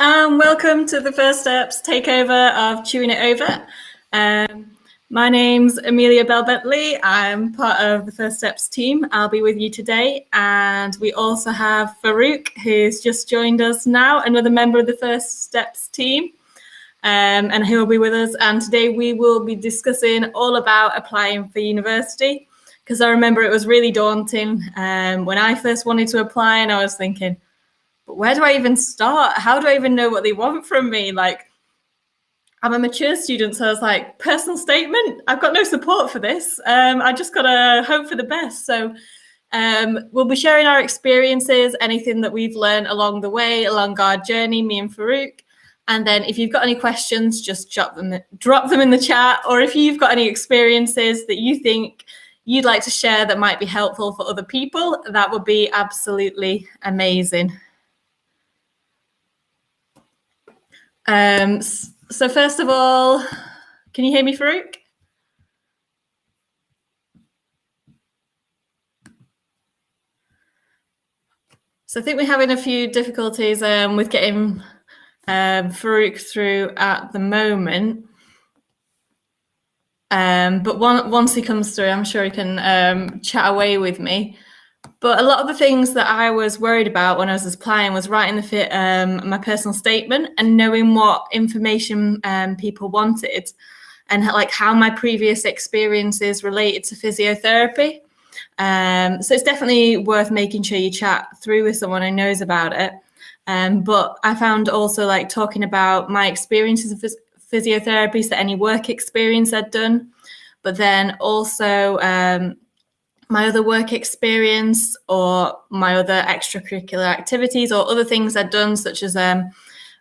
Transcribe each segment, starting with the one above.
and welcome to the First Steps Takeover of Chewing It Over. My name's Amelia Bell-Bentley. I'm part of the First Steps team. I'll be with you today. And we also have Farouk, who's just joined us now, another member of the First Steps team. And he'll be with us. And today we will be discussing all about applying for university, because I remember it was really daunting when I first wanted to apply, and I was thinking, but where do I even start? How do I even know what they want from me? Like, I'm a mature student, so I was like, personal statement? I've got no support for this. I just got to hope for the best. So we'll be sharing our experiences, anything that we've learned along the way, along our journey, me and Farouk. And then if you've got any questions, just drop them in the chat. Or if you've got any experiences that you think you'd like to share that might be helpful for other people, that would be absolutely amazing. So first of all, can you hear me, Farouk? So I think we're having a few difficulties with getting Farouk through at the moment. But once he comes through, I'm sure he can chat away with me. But a lot of the things that I was worried about when I was applying was writing my personal statement and knowing what information people wanted, and like how my previous experiences related to physiotherapy. So it's definitely worth making sure you chat through with someone who knows about it. But I found also like talking about my experiences of physiotherapy, so any work experience I'd done, but then also my other work experience or my other extracurricular activities or other things I'd done, such as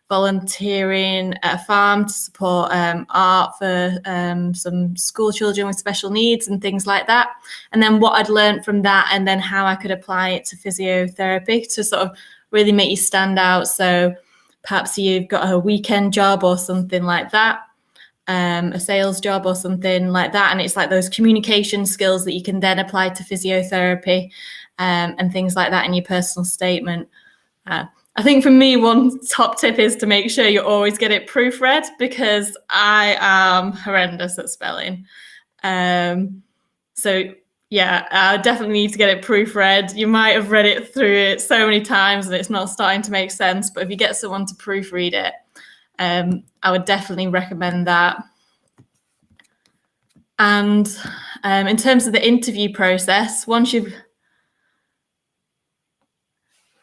volunteering at a farm to support art for some school children with special needs and things like that. And then what I'd learned from that, and then how I could apply it to physiotherapy to sort of really make you stand out. So perhaps you've got a weekend job or something like that, a sales job or something like that, and it's like those communication skills that you can then apply to physiotherapy and things like that in your personal statement. I think for me, one top tip is to make sure you always get it proofread, because I am horrendous at spelling. So yeah, I definitely need to get it proofread. You might have read it through it so many times and it's not starting to make sense, but if you get someone to proofread it, I would definitely recommend that. And in terms of the interview process, once you've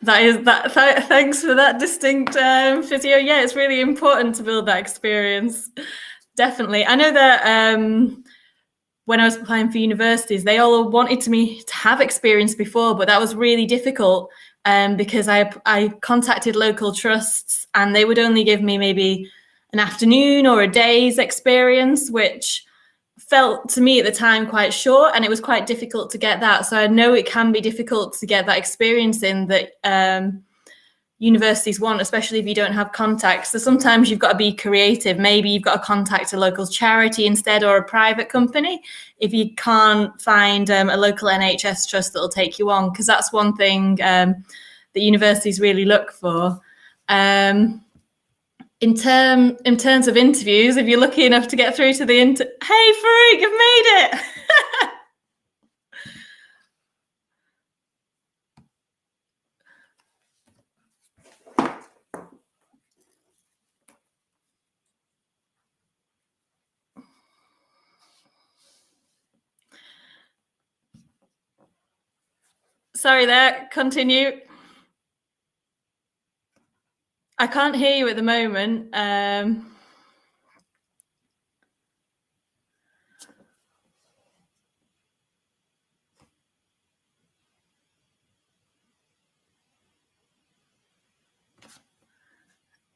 thanks for that distinct physio. Yeah, it's really important to build that experience. Definitely. I know that when I was applying for universities, they all wanted me to have experience before, but that was really difficult because I contacted local trusts and they would only give me maybe an afternoon or a day's experience, which felt to me at the time quite short, and it was quite difficult to get that. So I know it can be difficult to get that experience in that universities want, especially if you don't have contacts. So sometimes you've got to be creative. Maybe you've got to contact a local charity instead, or a private company, if you can't find a local NHS trust that will take you on, because that's one thing that universities really look for. In terms of interviews, if you're lucky enough to get through to the hey, Farouk, you've made it. Sorry there, continue. I can't hear you at the moment.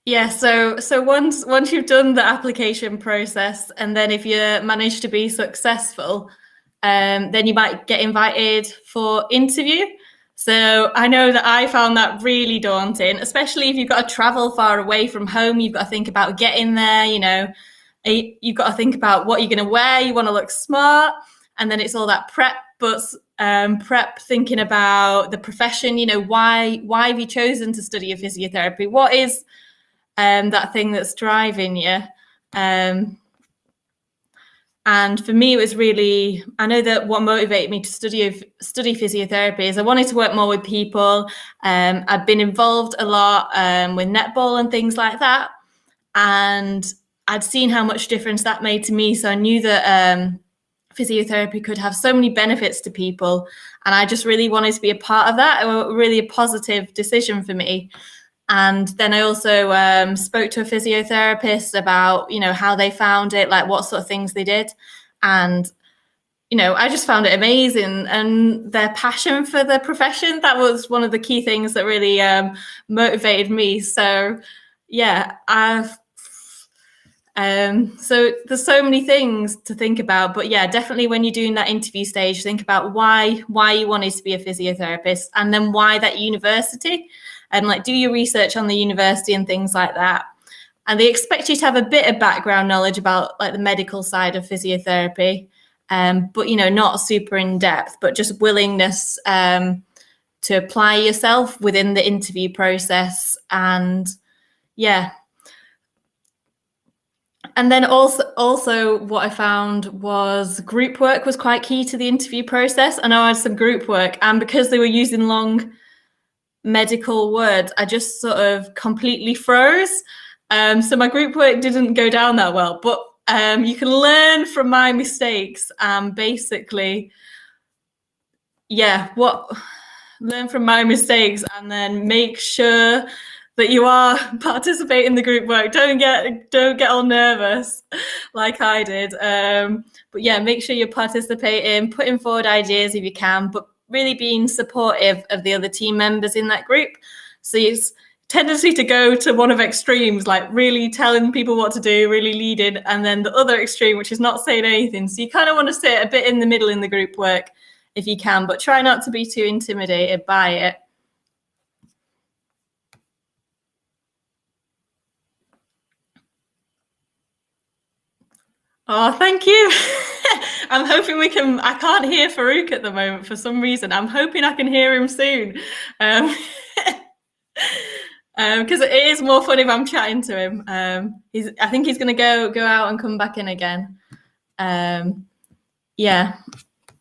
Yeah, so once you've done the application process, and then if you manage to be successful, then you might get invited for interview. So I know that I found that really daunting, especially if you've got to travel far away from home. You've got to think about getting there, you know, you've got to think about what you're going to wear. You want to look smart. And then it's all that prep, but prep thinking about the profession, you know, why have you chosen to study a physiotherapy? What is that thing that's driving you. And for me, it was really, I know that what motivated me to study physiotherapy is I wanted to work more with people. I've been involved a lot with netball and things like that. And I'd seen how much difference that made to me. So I knew that physiotherapy could have so many benefits to people. And I just really wanted to be a part of that. It was really a positive decision for me. And then I also spoke to a physiotherapist about, how they found it, like what sort of things they did. And, I just found it amazing. And their passion for the profession, that was one of the key things that really motivated me. So, yeah, so there's so many things to think about. But yeah, definitely when you're doing that interview stage, think about why you wanted to be a physiotherapist, and then why that university. And do your research on the university and things like that. And they expect you to have a bit of background knowledge about the medical side of physiotherapy, but not super in depth, but just willingness to apply yourself within the interview process. And yeah. And then also what I found was group work was quite key to the interview process. I know I had some group work, and because they were using long medical words, I just sort of completely froze. So my group work didn't go down that well, but you can learn from my mistakes. Basically, learn from my mistakes, and then make sure that you are participating in the group work. Don't get all nervous like I did. But yeah, make sure you're participating, putting forward ideas if you can, but really being supportive of the other team members in that group. So it's tendency to go to one of extremes, like really telling people what to do, really leading, and then the other extreme, which is not saying anything. So you kind of want to sit a bit in the middle in the group work if you can, but try not to be too intimidated by it. Oh, thank you. I'm hoping I can't hear Farouk at the moment for some reason. I'm hoping I can hear him soon. Because it is more fun if I'm chatting to him. I think he's going to go out and come back in again. Yeah.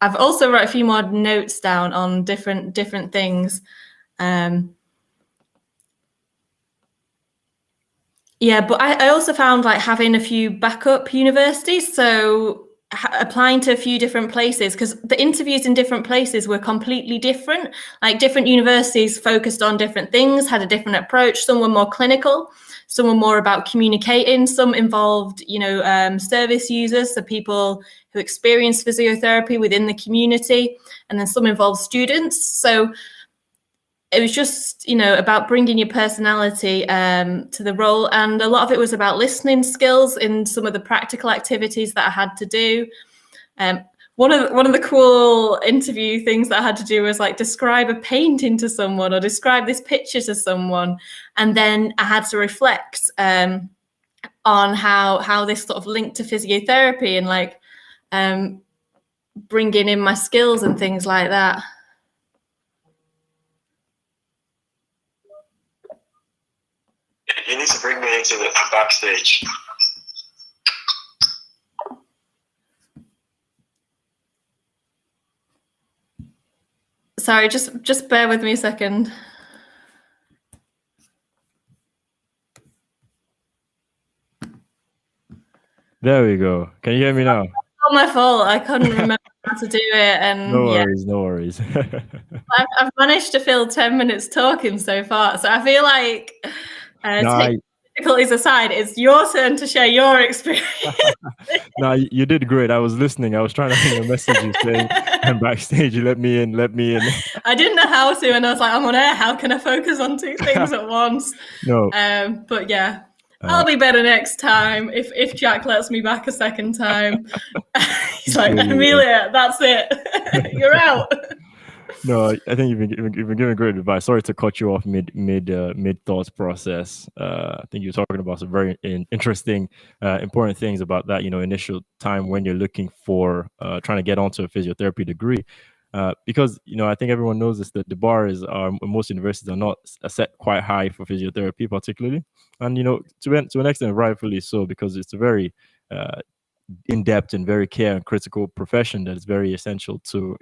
I've also wrote a few more notes down on different things. Yeah, but I also found having a few backup universities, so applying to a few different places, because the interviews in different places were completely different. Different universities focused on different things, had a different approach. Some were more clinical, some were more about communicating, some involved, service users, so people who experience physiotherapy within the community, and then some involved students. So it was just, about bringing your personality to the role. And a lot of it was about listening skills in some of the practical activities that I had to do. One of the cool interview things that I had to do was describe a painting to someone or describe this picture to someone. And then I had to reflect on how this sort of linked to physiotherapy and bringing in my skills and things like that. You need to bring me into the backstage. Sorry, just bear with me a second. There we go. Can you hear me now? It's not my fault. I couldn't remember how to do it. And no worries. I've managed to fill 10 minutes talking so far. So I feel like difficulties aside, it's your turn to share your experience. No, you did great. I was listening. I was trying to send a message saying, I'm backstage, let me in. I didn't know how to, and I was like, I'm on air. How can I focus on two things at once? No. But yeah, I'll be better next time if Jack lets me back a second time. He's like, Amelia, that's it. You're out. No, I think you've been giving great advice. Sorry to cut you off mid thoughts process. I think you're talking about some very interesting, important things about that. Initial time when you're looking for trying to get onto a physiotherapy degree. because I think everyone knows this, that the bar is most universities are not set quite high for physiotherapy particularly, and to an extent rightfully so, because it's a very in-depth and very care and critical profession that is very essential to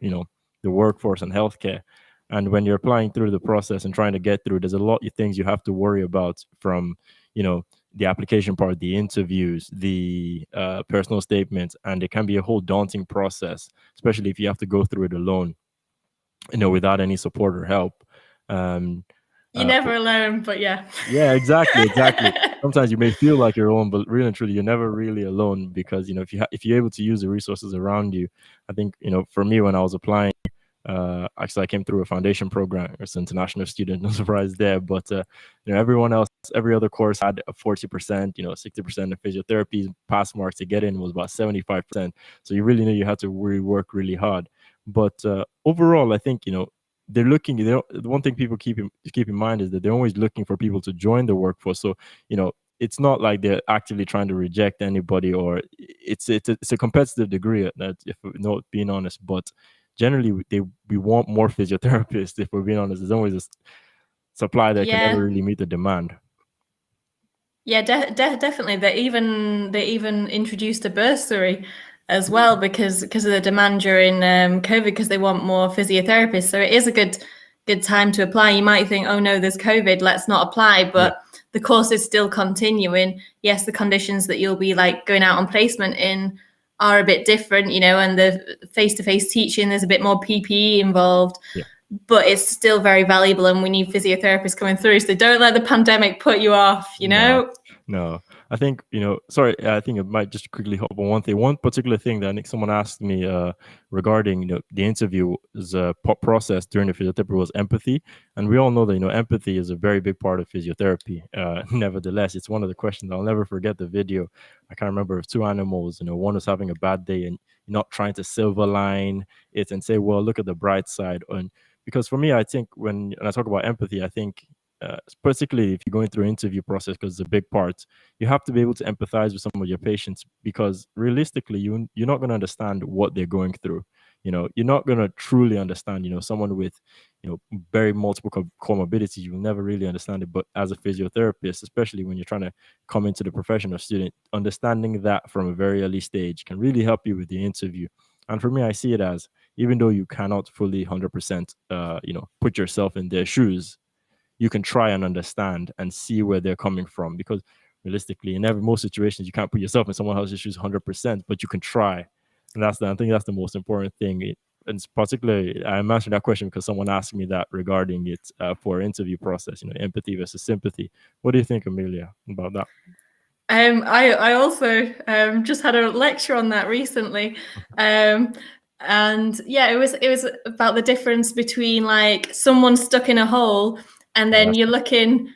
the workforce and healthcare. And when you're applying through the process and trying to get through, there's a lot of things you have to worry about, from the application part, the interviews, the personal statements, and it can be a whole daunting process, especially if you have to go through it alone, without any support or help. You're never alone, but yeah. Yeah, exactly. Sometimes you may feel like you're alone, but really and truly, you're never really alone, because if you're able to use the resources around you. I think for me, when I was applying, actually I came through a foundation program as an international student, no surprise there, but everyone else, every other course had a 40%, 60% of physiotherapy pass mark to get in was about 75%. So you really know you had to work really hard. But overall, I think they're looking. The one thing people keep in mind is that they're always looking for people to join the workforce. So it's not like they're actively trying to reject anybody, or it's a competitive degree, if not being honest. But generally, we want more physiotherapists. If we're being honest, there's always a supply that can never really meet the demand. Yeah, definitely. They even introduced a bursary as well because of the demand during COVID, because they want more physiotherapists. So it is a good time to apply. You might think, oh no, there's COVID, let's not apply, but the course is still continuing. Yes, the conditions that you'll be like going out on placement in are a bit different, and the face-to-face teaching, there's a bit more PPE involved. Yeah. But it's still very valuable, and we need physiotherapists coming through. So don't let the pandemic put you off, No. I think, sorry, I think I might just quickly hop on one thing. One particular thing that I think someone asked me regarding the interview process during the physiotherapy was empathy. And we all know that, empathy is a very big part of physiotherapy. Nevertheless, it's one of the questions. I'll never forget the video. I can't remember, of two animals, one was having a bad day, and you're not trying to silver line it and say, well, look at the bright side. And because for me, I think when I talk about empathy, I think particularly if you're going through an interview process, because it's a big part, you have to be able to empathize with some of your patients, because realistically, you're not going to understand what they're going through. You're not going to truly understand, someone with, very multiple comorbidities. You'll never really understand it. But as a physiotherapist, especially when you're trying to come into the profession of student, understanding that from a very early stage can really help you with the interview. And for me, I see it as, even though you cannot fully 100%, put yourself in their shoes, you can try and understand and see where they're coming from, because realistically, in most situations, you can't put yourself in someone else's shoes 100%, but you can try. And I think that's the most important thing. And particularly, I'm answering that question because someone asked me that regarding it for interview process, empathy versus sympathy. What do you think, Amelia, about that? I also just had a lecture on that recently. And yeah, it was about the difference between like someone stuck in a hole, and then you're looking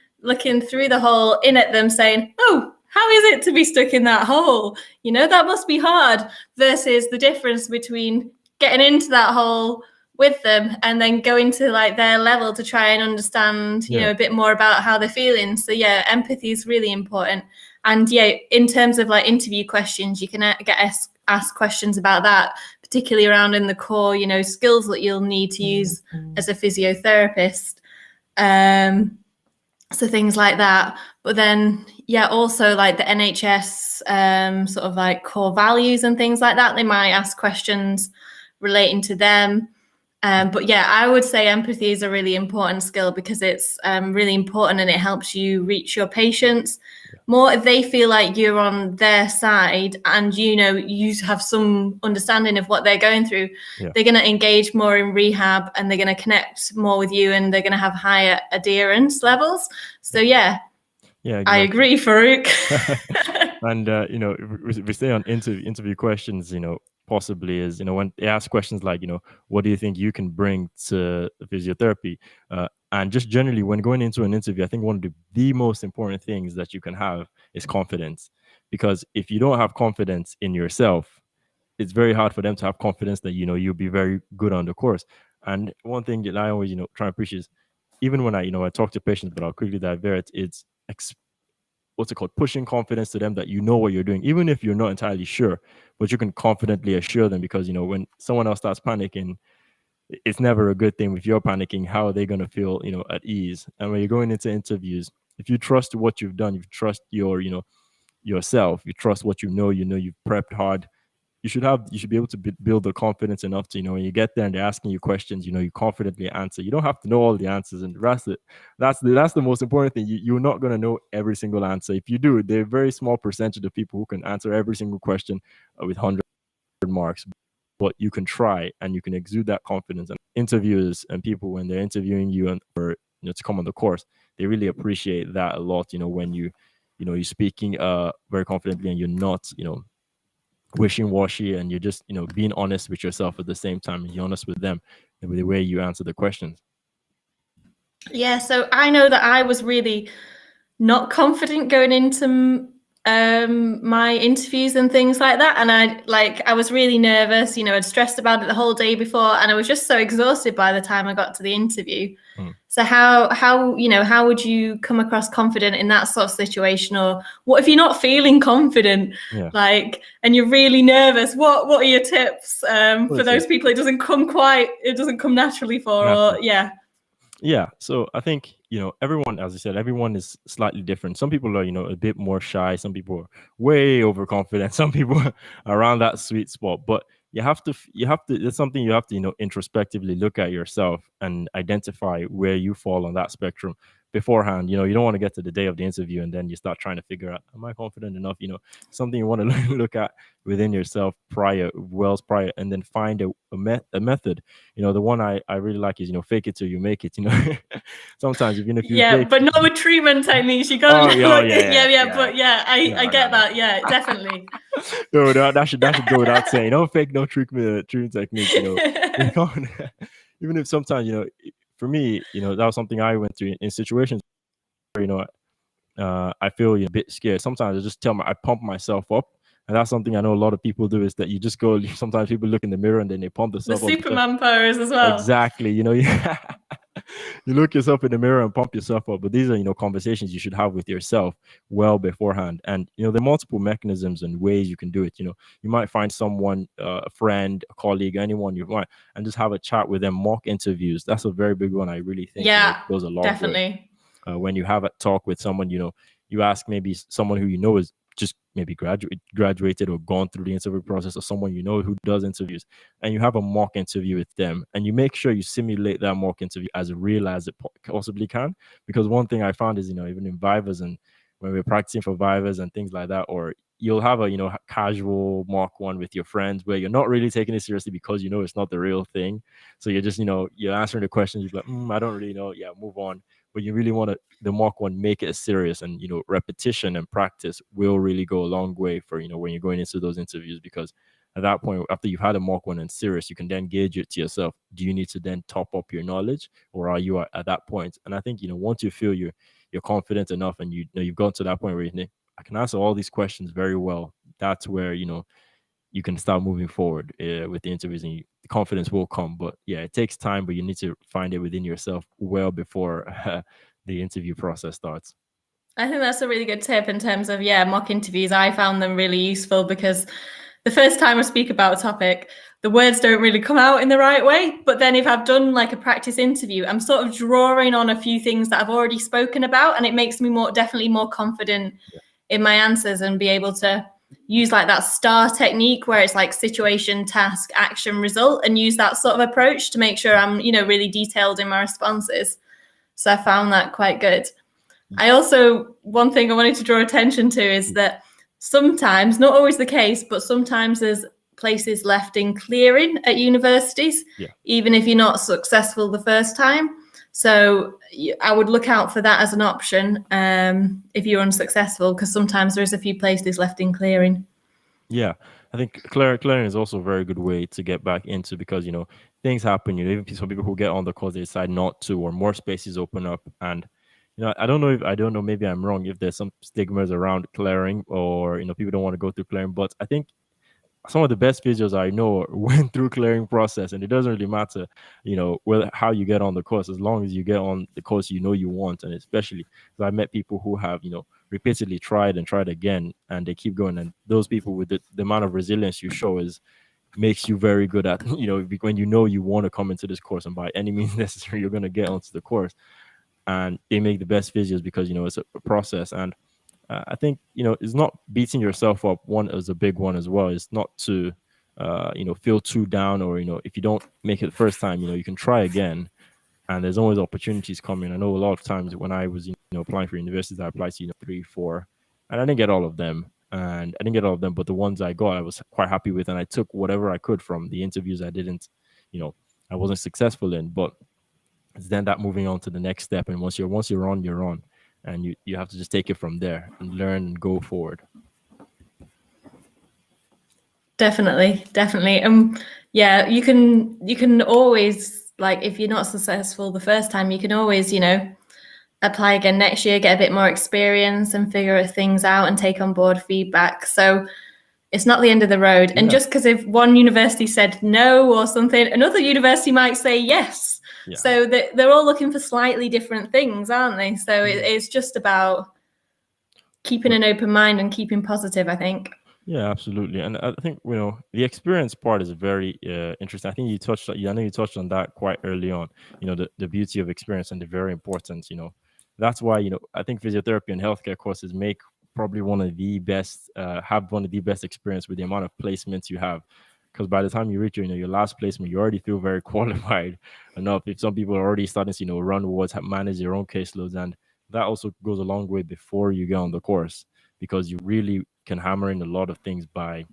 through the hole in at them saying, oh, how is it to be stuck in that hole? That must be hard, versus the difference between getting into that hole with them and then going to like their level to try and understand, a bit more about how they're feeling. So yeah, empathy is really important. And yeah, in terms of like interview questions, you can get asked questions about that, particularly around in the core, skills that you'll need to use as a physiotherapist. So things like that. But then, yeah, also like the NHS sort of like core values and things like that. They might ask questions relating to them. But yeah, I would say empathy is a really important skill, because it's really important, and it helps you reach your patients more if they feel like you're on their side and you have some understanding of what they're going through. They're going to engage more in rehab, and they're going to connect more with you, and they're going to have higher adherence levels. So yeah, exactly. I agree, Farouk. And if we stay on interview questions, possibly is, when they ask questions like, what do you think you can bring to physiotherapy? And just generally, when going into an interview, I think one of the most important things that you can have is confidence. Because if you don't have confidence in yourself, it's very hard for them to have confidence that, you'll be very good on the course. And one thing that I always, try and preach is, even when I talk to patients, but I'll quickly divert, it's what's it called? Pushing confidence to them that you know what you're doing, even if you're not entirely sure, but you can confidently assure them, because, when someone else starts panicking, it's never a good thing. If you're panicking, how are they going to feel, at ease? And when you're going into interviews, if you trust what you've done, you trust your, yourself, you trust what you've prepped hard, you should be able to build the confidence enough to, when you get there and they're asking you questions, you confidently answer. You don't have to know all the answers, and that's the most important thing. You're not going to know every single answer. If you do, there are a very small percentage of people who can answer every single question with 100 marks, but you can try and you can exude that confidence. And interviewers and people, when they're interviewing you and or to come on the course, they really appreciate that a lot. When you're speaking very confidently, and you're not wishy-washy, and you're just being honest with yourself at the same time, and you're honest with them and with the way you answer the questions. Yeah, so I know that I was really not confident going into my interviews and things like that, and I was really nervous. I'd stressed about it the whole day before, and I was just so exhausted by the time I got to the interview. So how would you come across confident in that sort of situation? Or what if you're not feeling confident, and you're really nervous? What are your tips for those people it doesn't come naturally for? Yeah, so I think, everyone, as I said, everyone is slightly different. Some people are, a bit more shy. Some people are way overconfident. Some people are around that sweet spot. But you have to, it's something you have to, introspectively look at yourself and identify where you fall on that spectrum beforehand. You don't want to get to the day of the interview and then you start trying to figure out, am I confident enough? Something you want to look at within yourself prior, and then find a method. The one I really like is, fake it till you make it. Sometimes even if you fake, but not with treatment techniques. You got I get that. Yeah, definitely. No, that should go without saying. Don't fake no treatment techniques. Even if sometimes, for me, that was something I went through in situations where, I feel a bit scared. Sometimes I just I pump myself up. And that's something I know a lot of people do, is that you just go, sometimes people look in the mirror and then they pump themselves up. The Superman pose as well. Exactly. You look yourself in the mirror and pump yourself up. But these are, conversations you should have with yourself well beforehand. And, there are multiple mechanisms and ways you can do it. You might find someone, a friend, a colleague, anyone you want, and just have a chat with them. Mock interviews. That's a very big one. I really think goes a long definitely. way. When you have a talk with someone, you ask maybe someone who is just maybe graduated or gone through the interview process, or someone who does interviews, and you have a mock interview with them, and you make sure you simulate that mock interview as real as it possibly can. Because one thing I found is, even in Vivas, and when we're practicing for Vivas and things like that, or you'll have a casual mock one with your friends where you're not really taking it seriously because it's not the real thing. So you're just you're answering the questions, you're like, I don't really know, move on. But you really want to, the mock one, make it serious, and repetition and practice will really go a long way for when you're going into those interviews. Because at that point, after you've had a mock one and serious, you can then gauge it to yourself. Do you need to then top up your knowledge, or are you at that point? And I think once you feel you're confident enough, and you've gone to that point where I can answer all these questions very well, that's where you can start moving forward with the interviews, and the confidence will come. But yeah, it takes time, but you need to find it within yourself well before the interview process starts. I think that's a really good tip in terms of, mock interviews. I found them really useful because the first time I speak about a topic, the words don't really come out in the right way. But then if I've done like a practice interview, I'm sort of drawing on a few things that I've already spoken about, and it makes me definitely more confident in my answers, and be able to use like that STAR technique where it's like situation, task, action, result, and use that sort of approach to make sure I'm, really detailed in my responses. So I found that quite good. I also, one thing I wanted to draw attention to is that sometimes, not always the case, but sometimes there's places left in clearing at universities, even if you're not successful the first time. So I would look out for that as an option if you're unsuccessful, because sometimes there is a few places left in clearing. Yeah, I think clearing is also a very good way to get back into, because things happen. Even some people who get on the course, they decide not to, or more spaces open up. And I don't know, maybe I'm wrong, if there's some stigmas around clearing, or people don't want to go through clearing. But I think some of the best physios I know went through clearing process, and it doesn't really matter, how you get on the course, as long as you get on the course you want. And especially because I met people who have repeatedly tried and tried again, and they keep going. And those people, with the amount of resilience you show, is makes you very good at, when you want to come into this course and by any means necessary, you're going to get onto the course. And they make the best physios because, it's a process. And I think, it's not beating yourself up. One is a big one as well. It's not to, feel too down, or, if you don't make it the first time, you can try again. And there's always opportunities coming. I know a lot of times when I was, applying for universities, I applied to, 3, 4, and I didn't get all of them. But the ones I got, I was quite happy with. And I took whatever I could from the interviews I wasn't successful in. But it's then that moving on to the next step. And once you're on, you're on. And you have to just take it from there and learn and go forward. Definitely. Yeah, you can always, like, if you're not successful the first time, you can always, apply again next year, get a bit more experience and figure things out and take on board feedback. So it's not the end of the road. And just because if one university said no or something, another university might say yes. Yeah. So they're all looking for slightly different things, aren't they? So it's just about keeping an open mind and keeping positive, I think. Yeah, absolutely. And I think, the experience part is very interesting. I think you touched on that quite early on, the beauty of experience and the very important, that's why, I think physiotherapy and healthcare courses make probably one of the best experience with the amount of placements you have. Because by the time you reach your last placement, you already feel very qualified enough. If some people are already starting to, run towards manage their own caseloads, and that also goes a long way before you get on the course, because you really can hammer in a lot of things by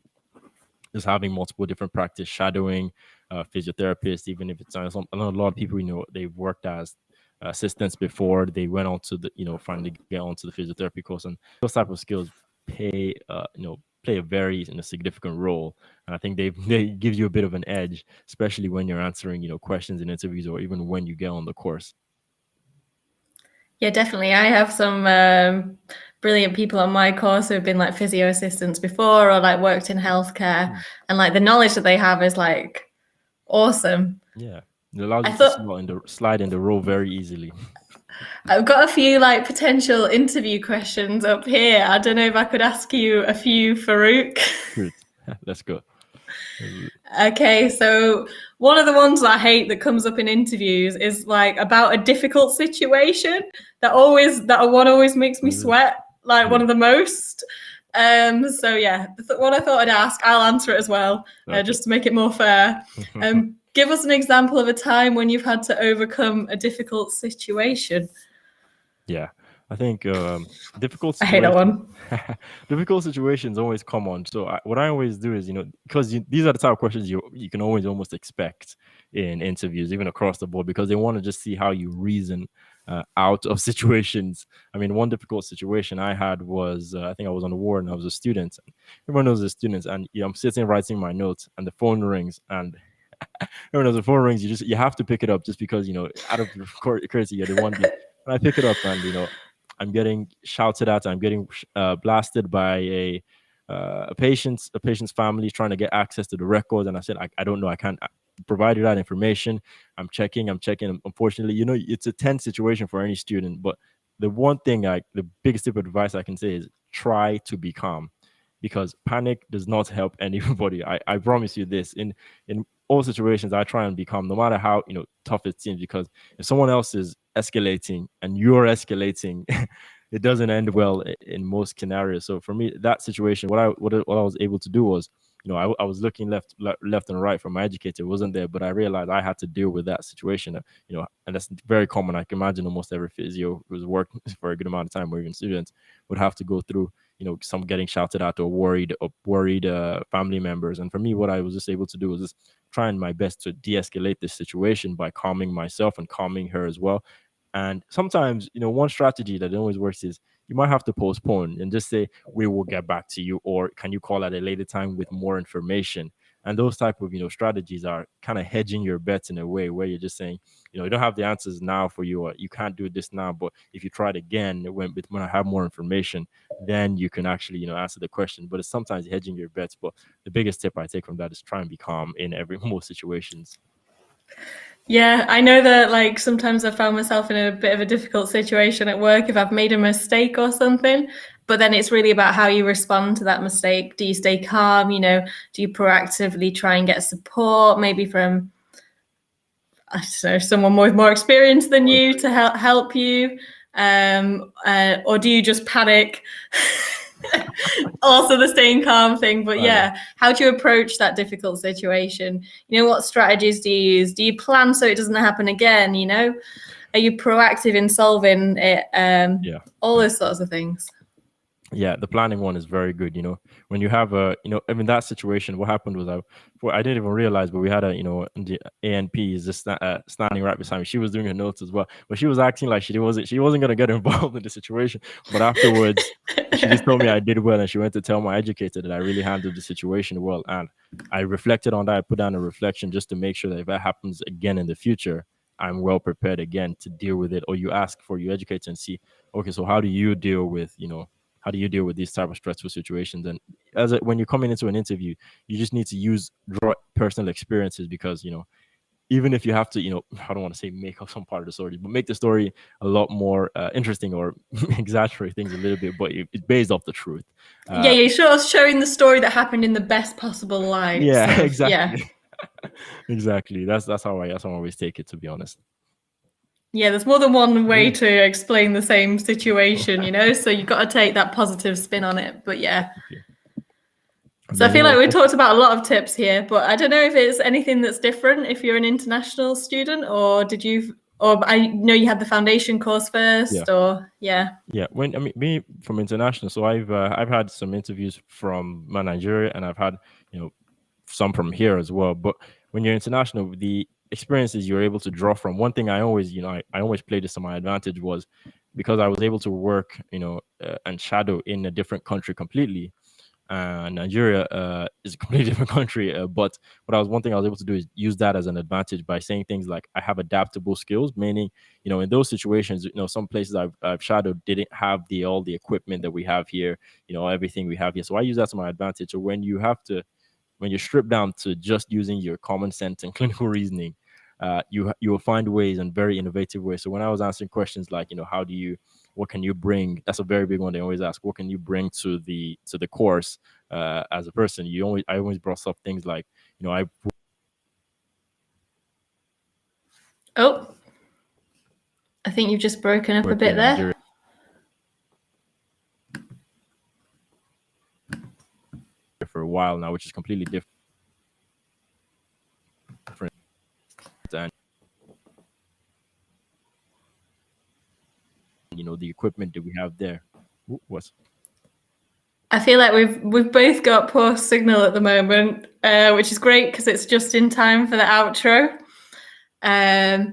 just having multiple different practice, shadowing physiotherapists, even if it's I know a lot of people, they've worked as assistants before they went on to the, finally get onto the physiotherapy course, and those type of skills play a very significant role. And I think they give you a bit of an edge, especially when you're answering, questions in interviews, or even when you get on the course. Yeah, definitely. I have some brilliant people on my course who have been like physio assistants before, or like worked in healthcare, and like the knowledge that they have is like awesome. Yeah, it allows you to slide in the role very easily. I've got a few like potential interview questions up here. I don't know if I could ask you a few, Farouk. Good. Let's go. Okay, so one of the ones that I hate that comes up in interviews is like about a difficult situation that one always makes me sweat, like one of the most. So yeah, the one I thought I'd ask, I'll answer it as well, just to make it more fair. Give us an example of a time when you've had to overcome a difficult situation. Yeah, I think difficult situations. I hate that one. Difficult situations always come on. So what I always do is, because these are the type of questions you can always almost expect in interviews, even across the board, because they want to just see how you reason out of situations. I mean, one difficult situation I had was, I think I was on the ward and I was a student. Everyone knows the students, and I'm sitting writing my notes, and the phone rings, and everyone knows the phone rings. You have to pick it up just because, out of courtesy, you're the one. And I pick it up, and I'm getting shouted at. I'm getting blasted by a patient's family trying to get access to the records. And I said, I don't know. I can't provide you that information. I'm checking. Unfortunately, it's a tense situation for any student. But the one thing, the biggest tip of advice I can say is try to be calm, because panic does not help anybody. I promise you this. In all situations, I try and be calm, no matter how tough it seems, because if someone else is escalating and you're escalating, it doesn't end well in most scenarios. So for me, that situation, what I was able to do was, I was looking left and right for my educator. It wasn't there, but I realized I had to deal with that situation. And that's very common. I can imagine almost every physio who's worked for a good amount of time, or even students, would have to go through some getting shouted at or worried family members. And for me, what I was just able to do was just trying my best to de-escalate this situation by calming myself and calming her as well. And sometimes, one strategy that always works is you might have to postpone and just say, we will get back to you, or can you call at a later time with more information? And those type of, strategies are kind of hedging your bets in a way where you're just saying, you don't have the answers now for you, or you can't do this now, but if you try it again, when I have more information, then you can actually, answer the question. But it's sometimes hedging your bets. But the biggest tip I take from that is try and be calm in most situations. Yeah, I know that like sometimes I found myself in a bit of a difficult situation at work if I've made a mistake or something, but then it's really about how you respond to that mistake. Do you stay calm? You know, do you proactively try and get support, maybe from, I don't know, someone with more experience than you to help you, or do you just panic? Also the staying calm thing, but yeah, how do you approach that difficult situation? You know, what strategies do you use? Do you plan so it doesn't happen again? You know, are you proactive in solving it? All those sorts of things. Yeah, the planning one is very good. You know, when you have a, you know, I mean, that situation, what happened was I didn't even realize, but we had a, you know, the ANP is just standing right beside me. She was doing her notes as well, but she was acting like she wasn't gonna get involved in the situation. But afterwards, she just told me I did well, and she went to tell my educator that I really handled the situation well. And I reflected on that. I put down a reflection just to make sure that if that happens again in the future, I'm well prepared again to deal with it. Or you ask for your educator and see, okay, so how do you deal with, you know, how do you deal with these type of stressful situations? And when you're coming into an interview, you just need to draw personal experiences, because, you know, even if you have to, you know, I don't want to say make up some part of the story, but make the story a lot more interesting, or exaggerate things a little bit, but it's based off the truth. Yeah, you're sort of showing the story that happened in the best possible light. Yeah, sort of, exactly. Yeah. Exactly. That's how I always take it, to be honest. Yeah, there's more than one way to explain the same situation, you know, so you've got to take that positive spin on it. But yeah. So I feel like we talked about a lot of tips here, but I don't know if it's anything that's different if you're an international student, or I know you had the foundation course first, or yeah. When, I mean, me from international, so I've had some interviews from Nigeria, and I've had, you know, some from here as well. But when you're international, the experiences you're able to draw from, one thing I always, you know, I always played this to my advantage, was because I was able to work, you know, and shadow in a different country completely. Nigeria is a completely different country, but one thing I was able to do is use that as an advantage by saying things like, I have adaptable skills, meaning, you know, in those situations, you know, some places I've shadowed didn't have all the equipment that we have here, you know, everything we have here. So I use that to my advantage. So when you're stripped down to just using your common sense and clinical reasoning, you will find ways, and very innovative ways. So when I was answering questions like, you know, what can you bring? That's a very big one. They always ask, what can you bring to the course as a person? I always brought up things like, you know, I think you've just broken up a bit there. Nigeria for a while now, which is completely different. And, you know, the equipment that we have there. I feel like we've both got poor signal at the moment, which is great because it's just in time for the outro. I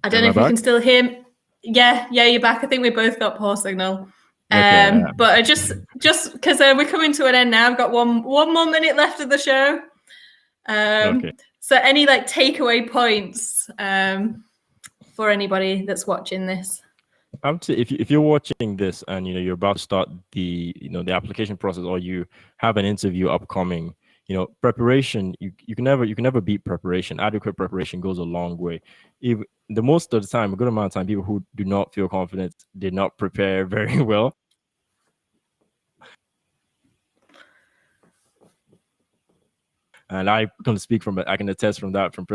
don't know if you can still hear me. Yeah, you're back. I think we both got poor signal. But just because we're coming to an end now, I've got one more minute left of the show. So any like takeaway points for anybody that's watching this? If you're watching this and, you know, you're about to start the application process, or you have an interview upcoming, you know, preparation, you can never beat preparation. Adequate preparation goes a long way. Most of the time, a good amount of time, people who do not feel confident did not prepare very well. And I can speak from it. I can attest from that, from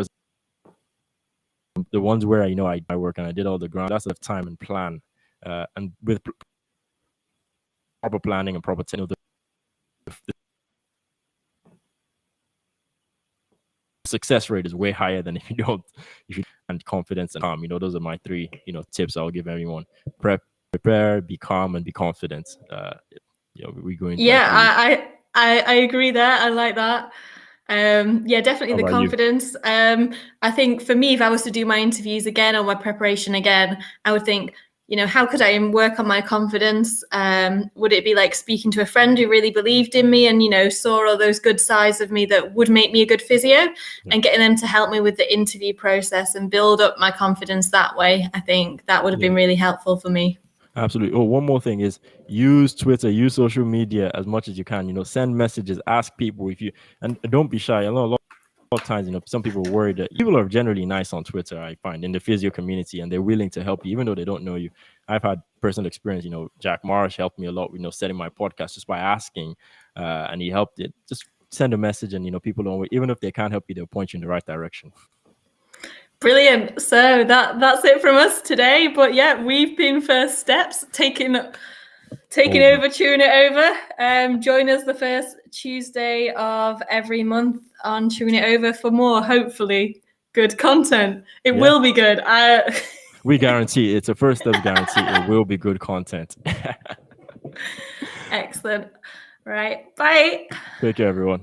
the ones where I know I work and I did all the ground. That's enough time and plan, and with proper planning and proper the success rate is way higher than if you and confidence and calm. You know, those are my three, you know, tips I'll give everyone: prepare, be calm, and be confident. You know, we go into I agree there. I like that. Definitely the confidence. I think for me, if I was to do my interviews again or my preparation again, I would think, you know, how could I work on my confidence? Would it be like speaking to a friend who really believed in me and, you know, saw all those good sides of me that would make me a good physio, and getting them to help me with the interview process and build up my confidence that way? I think that would have been really helpful for me. Absolutely. Oh, one more thing is use Twitter, use social media as much as you can. You know, send messages, ask people and don't be shy. I know a lot of times, you know, some people are worried that people are generally nice on Twitter, I find, in the physio community, and they're willing to help you, even though they don't know you. I've had personal experience. Jack Marsh helped me a lot, setting my podcast just by asking, and he helped it. Just send a message, and people don't, even if they can't help you, they'll point you in the right direction. Brilliant. So that's it from us today. But yeah, we've been First Steps, taking over, chewing it over. Join us the first Tuesday of every month on Chewing It Over for more, hopefully, good content. It will be good. We guarantee. It's a First Steps guarantee. It will be good content. Excellent. Right. Bye. Take care, everyone.